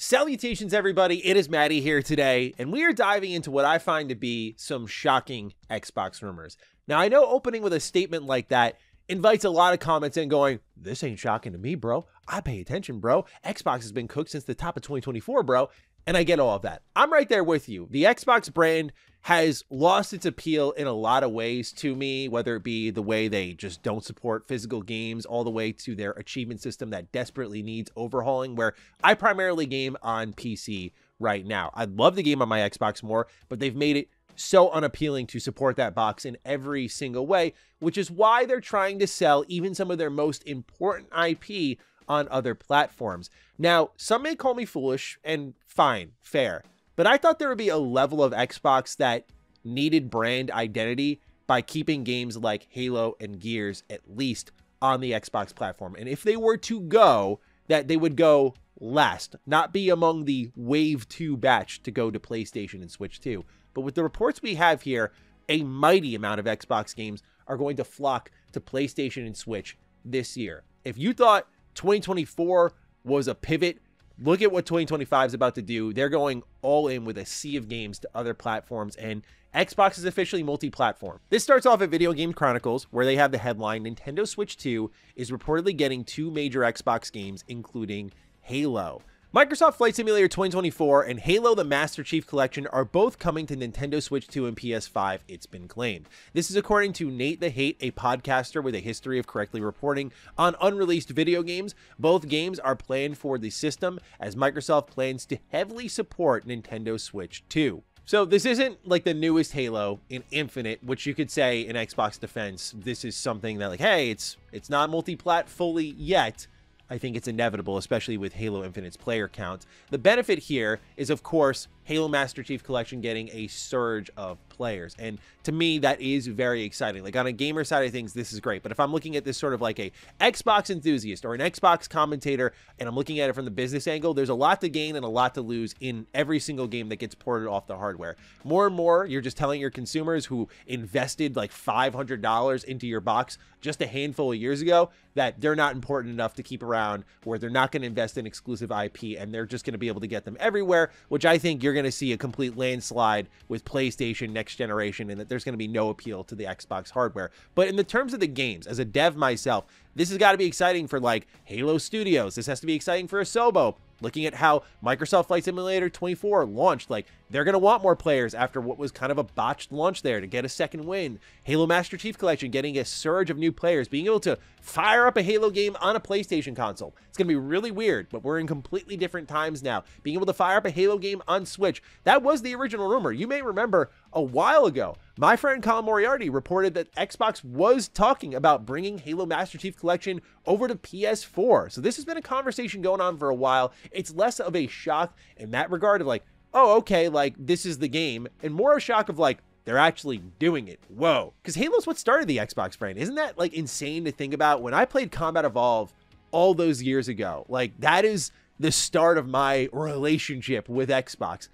Salutations, everybody. It is Matty here today, and we are diving into what I find to be some shocking Xbox rumors. Now, I know opening with a statement like that invites a lot of comments in going, this ain't shocking to me, bro. I pay attention, bro. Xbox has been cooked since the top of 2024, bro. And I get all of that. I'm right there with you. The Xbox brand has lost its appeal in a lot of ways to me, whether it be the way they just don't support physical games, all the way to their achievement system that desperately needs overhauling, where I primarily game on PC right now. I'd love to game on my Xbox more, but they've made it so unappealing to support that box in every single way, which is why they're trying to sell even some of their most important IP on other platforms. Now, some may call me foolish, and fine, fair, but I thought there would be a level of Xbox that needed brand identity by keeping games like Halo and Gears at least on the Xbox platform. And if they were to go, that they would go last, not be among the Wave 2 batch to go to PlayStation and Switch 2. But with the reports we have here, a mighty amount of Xbox games are going to flock to PlayStation and Switch this year. If you thought 2024 was a pivot, look at what 2025 is about to do. They're going all in with a sea of games to other platforms, and Xbox is officially multi-platform. This starts off at Video Game Chronicles, where they have the headline, Nintendo Switch 2 is reportedly getting 2 major Xbox games, including Halo. Microsoft Flight Simulator 2024 and Halo the Master Chief Collection are both coming to Nintendo Switch 2 and PS5, it's been claimed. This is according to Nate the Hate, a podcaster with a history of correctly reporting on unreleased video games. Both games are planned for the system, as Microsoft plans to heavily support Nintendo Switch 2. So this isn't like the newest Halo in Infinite, which you could say in Xbox defense, this is something that like, hey, it's not multi-plat fully yet. I think it's inevitable, especially with Halo Infinite's player count. The benefit here is, of course, Halo Master Chief Collection getting a surge of players. And to me, that is very exciting. Like on a gamer side of things, this is great. But if I'm looking at this sort of like a Xbox enthusiast or an Xbox commentator, and I'm looking at it from the business angle, there's a lot to gain and a lot to lose in every single game that gets ported off the hardware. More and more, you're just telling your consumers who invested like $500 into your box just a handful of years ago that they're not important enough to keep around, or they're not going to invest in exclusive IP, and they're just going to be able to get them everywhere, which I think you're going to see a complete landslide with PlayStation next generation, and that there's going to be no appeal to the Xbox hardware. But in the terms of the games, as a dev myself, this has got to be exciting for like Halo Studios. This has to be exciting for Asobo. Looking at how Microsoft Flight Simulator 24 launched, like they're going to want more players after what was kind of a botched launch there to get a second win. Halo Master Chief Collection getting a surge of new players, being able to fire up a Halo game on a PlayStation console. It's going to be really weird, but we're in completely different times now. Being able to fire up a Halo game on Switch, that was the original rumor. You may remember a while ago, my friend Colin Moriarty reported that Xbox was talking about bringing Halo Master Chief Collection over to PS4. So this has been a conversation going on for a while. It's less of a shock in that regard of like, oh, okay, like this is the game, and more a shock of like, they're actually doing it. Whoa. Because Halo's what started the Xbox brand. Isn't that like insane to think about? When I played Combat Evolve all those years ago, like that is the start of my relationship with Xbox.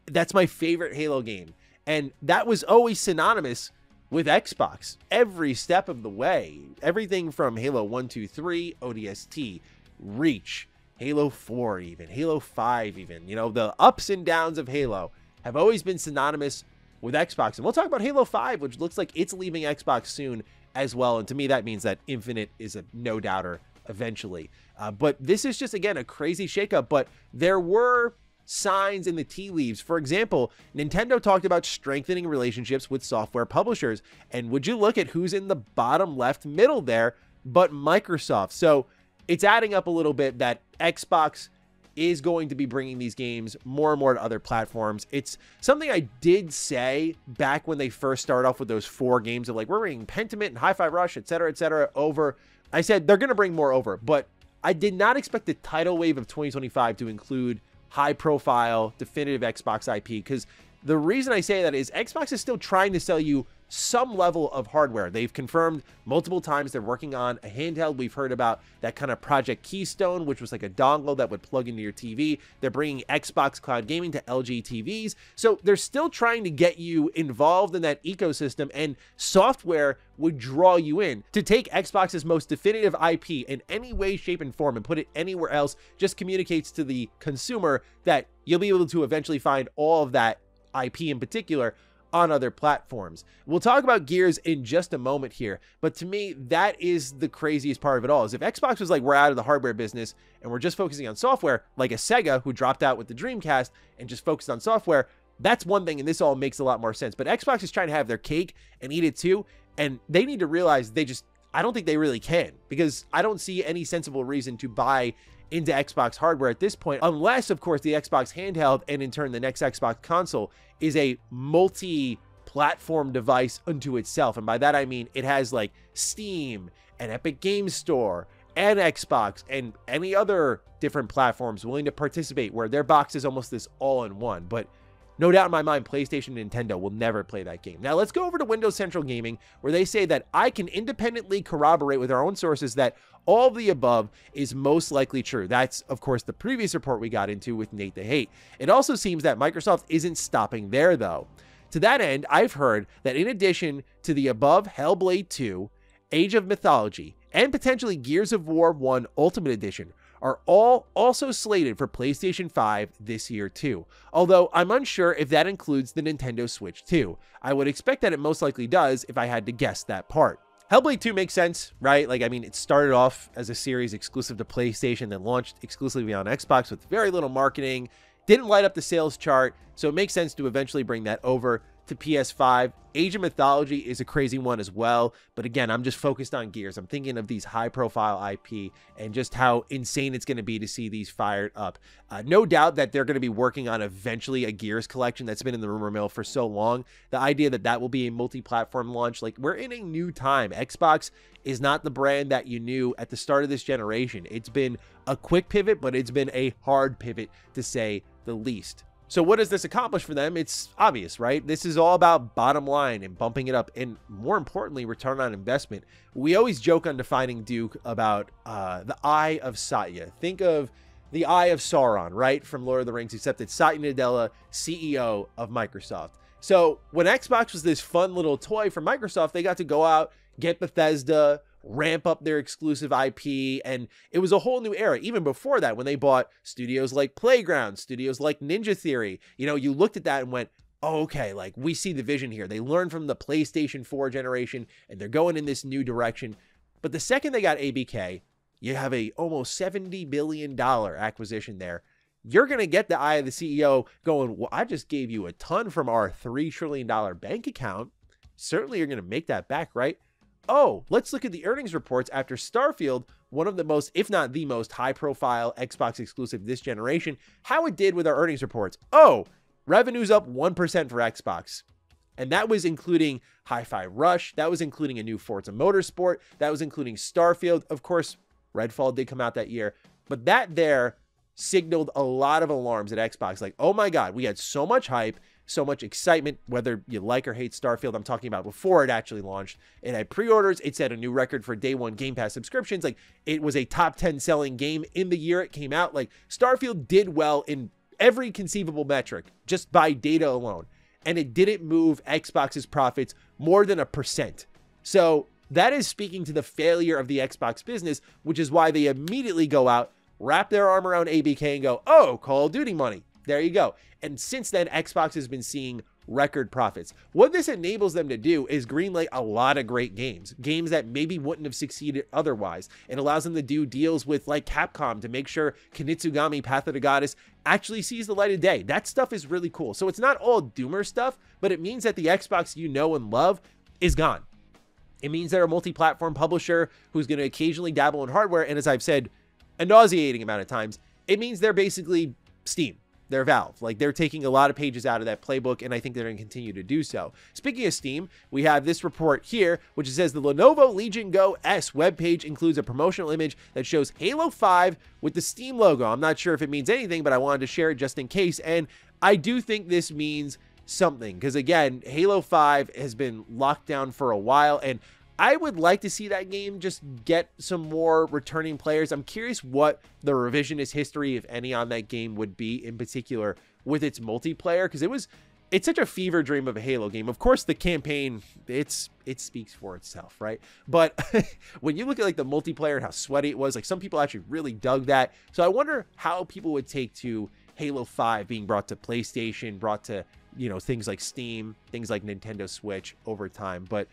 That's my favorite Halo game. And that was always synonymous with Xbox every step of the way. Everything from Halo 1, 2, 3, ODST, Reach, Halo 4 even, Halo 5 even. You know, the ups and downs of Halo have always been synonymous with Xbox. And we'll talk about Halo 5, which looks like it's leaving Xbox soon as well. And to me, that means that Infinite is a no-doubter eventually. But this is just, again, a crazy shakeup. But there were signs in the tea leaves. For example, Nintendo talked about strengthening relationships with software publishers. And would you look at who's in the bottom left middle there but Microsoft? So it's adding up a little bit that Xbox is going to be bringing these games more and more to other platforms. It's something I did say back when they first started off with those 4 games of like, we're bringing Pentiment and Hi-Fi Rush, etc., over. I said they're going to bring more over, but I did not expect the tidal wave of 2025 to include high-profile, definitive Xbox IP, because the reason I say that is Xbox is still trying to sell you some level of hardware. They've confirmed multiple times they're working on a handheld. We've heard about that kind of Project Keystone, which was like a dongle that would plug into your TV. They're bringing Xbox Cloud Gaming to LG TVs. So they're still trying to get you involved in that ecosystem, and software would draw you in. To take Xbox's most definitive IP in any way, shape, and form and put it anywhere else just communicates to the consumer that you'll be able to eventually find all of that IP in particular on other platforms. We'll talk about Gears in just a moment here, but to me, that is the craziest part of it all, is if Xbox was like, we're out of the hardware business and we're just focusing on software, like a Sega who dropped out with the Dreamcast and just focused on software, that's one thing, and this all makes a lot more sense. But Xbox is trying to have their cake and eat it too, and they need to realize I don't think they really can, because I don't see any sensible reason to buy into Xbox hardware at this point, unless, of course, the Xbox handheld and in turn the next Xbox console is a multi-platform device unto itself. And by that, I mean it has like Steam and Epic Games Store and Xbox and any other different platforms willing to participate, where their box is almost this all-in-one. But no doubt in my mind, PlayStation and Nintendo will never play that game. Now let's go over to Windows Central Gaming, where they say that I can independently corroborate with our own sources that all of the above is most likely true. That's, of course, the previous report we got into with Nate the Hate. It also seems that Microsoft isn't stopping there, though. To that end, I've heard that in addition to the above Hellblade 2, Age of Mythology, and potentially Gears of War 1 Ultimate Edition are all also slated for PlayStation 5 this year too. Although I'm unsure if that includes the Nintendo Switch too. I would expect that it most likely does if I had to guess that part. Hellblade 2 makes sense, right? Like, I mean, it started off as a series exclusive to PlayStation, then launched exclusively on Xbox with very little marketing, didn't light up the sales chart, so it makes sense to eventually bring that over to PS5. Age of Mythology is a crazy one as well, but again, I'm just focused on Gears. I'm thinking of these high-profile IP and just how insane it's going to be to see these fired up. No doubt that they're going to be working on eventually a Gears collection that's been in the rumor mill for so long. The idea that that will be a multi-platform launch, like, we're in a new time. Xbox is not the brand that you knew at the start of this generation. It's been a quick pivot, but it's been a hard pivot, to say the least. So what does this accomplish for them? It's obvious, right? This is all about bottom line and bumping it up, and more importantly, return on investment. We always joke on Defining Duke about the Eye of Satya. Think of the Eye of Sauron, right, from Lord of the Rings, except it's Satya Nadella, CEO of Microsoft. So when Xbox was this fun little toy for Microsoft, they got to go out, get Bethesda, ramp up their exclusive IP, and it was a whole new era. Even before that, when they bought studios like Playground, studios like Ninja Theory, you know, you looked at that and went, oh, okay, like, we see the vision here. They learned from the PlayStation 4 generation, and they're going in this new direction. But the second they got ABK, you have a almost $70 billion acquisition there. You're going to get the eye of the CEO going, well, I just gave you a ton from our $3 trillion bank account. Certainly you're going to make that back, right? Oh, let's look at the earnings reports after Starfield, one of the most, if not the most high-profile Xbox exclusive this generation, how it did with our earnings reports. Oh, revenue's up 1% for Xbox. And that was including Hi-Fi Rush. That was including a new Forza Motorsport. That was including Starfield. Of course, Redfall did come out that year. But that there signaled a lot of alarms at Xbox. Like, oh my God, we had so much hype, so much excitement, whether you like or hate Starfield. I'm talking about before it actually launched. It had pre-orders. It set a new record for day one Game Pass subscriptions. Like, it was a top 10 selling game in the year it came out. Like, Starfield did well in every conceivable metric just by data alone. And it didn't move Xbox's profits more than 1%. So that is speaking to the failure of the Xbox business, which is why they immediately go out, wrap their arm around ABK and go, oh, Call of Duty money. There you go. And since then, Xbox has been seeing record profits. What this enables them to do is greenlight a lot of great games that maybe wouldn't have succeeded otherwise. It allows them to do deals with like Capcom to make sure Kunitsugami Path of the Goddess actually sees the light of day. That stuff is really cool. So it's not all doomer stuff, but it means that the Xbox you know and love is gone. It means they're a multi-platform publisher who's going to occasionally dabble in hardware. And as I've said a nauseating amount of times, it means they're basically Steam. They're Valve. Like, they're taking a lot of pages out of that playbook, and I think they're going to continue to do so. Speaking of Steam, we have this report here, which says the Lenovo Legion Go S webpage includes a promotional image that shows Halo 5 with the Steam logo. I'm not sure if it means anything, but I wanted to share it just in case, and I do think this means something, because again, Halo 5 has been locked down for a while, and I would like to see that game just get some more returning players. I'm curious what the revisionist history, if any, on that game would be, in particular with its multiplayer, because it's such a fever dream of a Halo game. Of course, the campaign, it speaks for itself, right? But when you look at like the multiplayer and how sweaty it was, like some people actually really dug that. So I wonder how people would take to Halo 5 being brought to PlayStation, brought to, you know, things like Steam, things like Nintendo Switch over time. But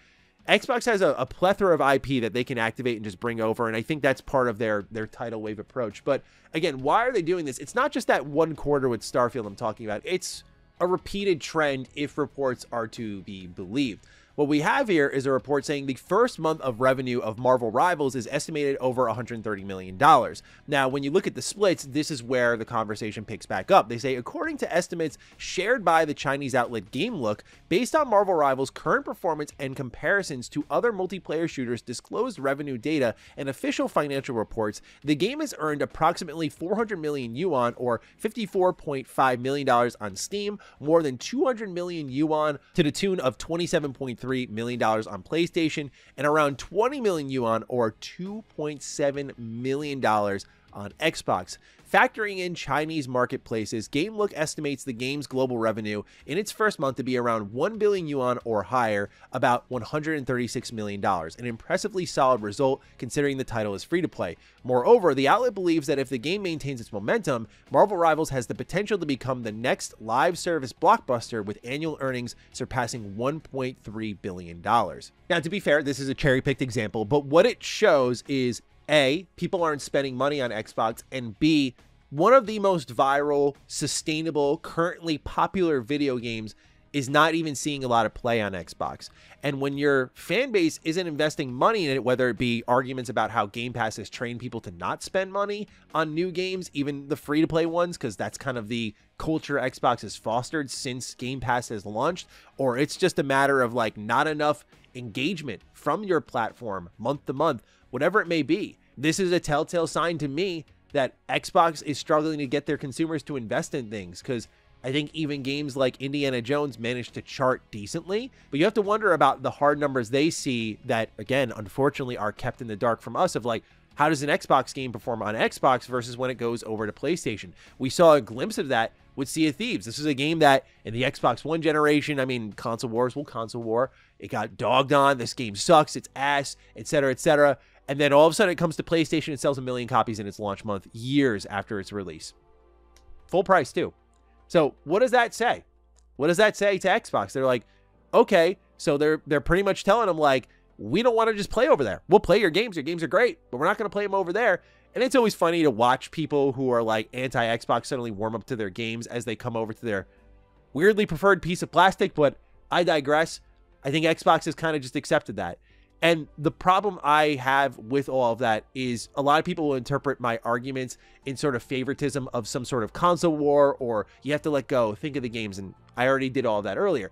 Xbox has a plethora of IP that they can activate and just bring over, and I think that's part of their tidal wave approach. But again, why are they doing this? It's not just that one quarter with Starfield I'm talking about. It's a repeated trend if reports are to be believed. What we have here is a report saying the first month of revenue of Marvel Rivals is estimated over $130 million. Now, when you look at the splits, this is where the conversation picks back up. They say, according to estimates shared by the Chinese outlet GameLook, based on Marvel Rivals' current performance and comparisons to other multiplayer shooters' disclosed revenue data and official financial reports, the game has earned approximately 400 million yuan, or $54.5 million on Steam, more than 200 million yuan to the tune of $27.3 million on PlayStation, and around 20 million yuan, or $2.7 million on Xbox. Factoring in Chinese marketplaces, GameLook estimates the game's global revenue in its first month to be around 1 billion yuan or higher, about $136 million, an impressively solid result considering the title is free-to-play. Moreover, the outlet believes that if the game maintains its momentum, Marvel Rivals has the potential to become the next live service blockbuster with annual earnings surpassing $1.3 billion. Now, to be fair, this is a cherry-picked example, but what it shows is A, people aren't spending money on Xbox, and B, one of the most viral, sustainable, currently popular video games is not even seeing a lot of play on Xbox. And when your fan base isn't investing money in it, whether it be arguments about how Game Pass has trained people to not spend money on new games, even the free-to-play ones, because that's kind of the culture Xbox has fostered since Game Pass has launched, or it's just a matter of like not enough engagement from your platform month to month, whatever it may be. This is a telltale sign to me that Xbox is struggling to get their consumers to invest in things, because I think even games like Indiana Jones managed to chart decently, but you have to wonder about the hard numbers they see that, again, unfortunately are kept in the dark from us, of like, how does an Xbox game perform on Xbox versus when it goes over to PlayStation? We saw a glimpse of that with Sea of Thieves. This is a game that in the Xbox One generation, I mean, console wars will console war. It got dogged on. This game sucks. It's ass, etc., etc. And then all of a sudden it comes to PlayStation and sells 1 million copies in its launch month, years after its release. Full price too. So what does that say? What does that say to Xbox? They're like, okay, so they're pretty much telling them like, we don't want to just play over there. We'll play your games. Your games are great, but we're not going to play them over there. And it's always funny to watch people who are like anti-Xbox suddenly warm up to their games as they come over to their weirdly preferred piece of plastic, but I digress. I think Xbox has kind of just accepted that. And the problem I have with all of that is a lot of people will interpret my arguments in sort of favoritism of some sort of console war, or you have to let go, think of the games. And I already did all of that earlier.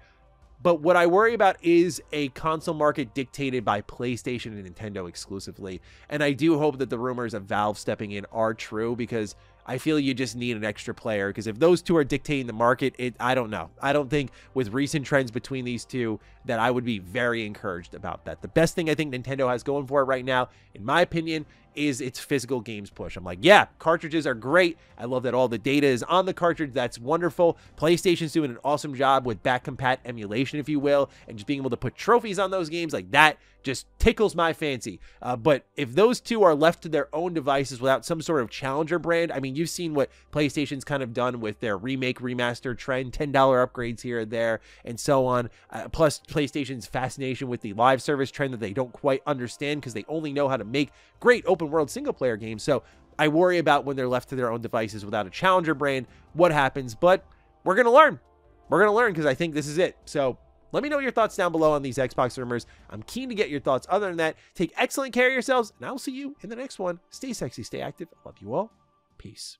But what I worry about is a console market dictated by PlayStation and Nintendo exclusively. And I do hope that the rumors of Valve stepping in are true, because I feel you just need an extra player, because if those two are dictating the market, I don't know. I don't think with recent trends between these two that I would be very encouraged about that. The best thing I think Nintendo has going for it right now, in my opinion, is its physical games push. I'm like, yeah, cartridges are great. I love that all the data is on the cartridge. That's wonderful. PlayStation's doing an awesome job with back compat emulation, if you will, and just being able to put trophies on those games like that just tickles my fancy. But if those two are left to their own devices without some sort of challenger brand, I mean, you've seen what PlayStation's kind of done with their remake, remaster trend, $10 upgrades here and there, and so on. Plus PlayStation's fascination with the live service trend that they don't quite understand because they only know how to make great open world single player games. So I worry about when they're left to their own devices without a challenger brand, what happens. But we're going to learn. We're going to learn, because I think this is it. So let me know your thoughts down below on these Xbox rumors. I'm keen to get your thoughts. Other than that, take excellent care of yourselves, and I'll see you in the next one. Stay sexy, stay active. I love you all. Peace.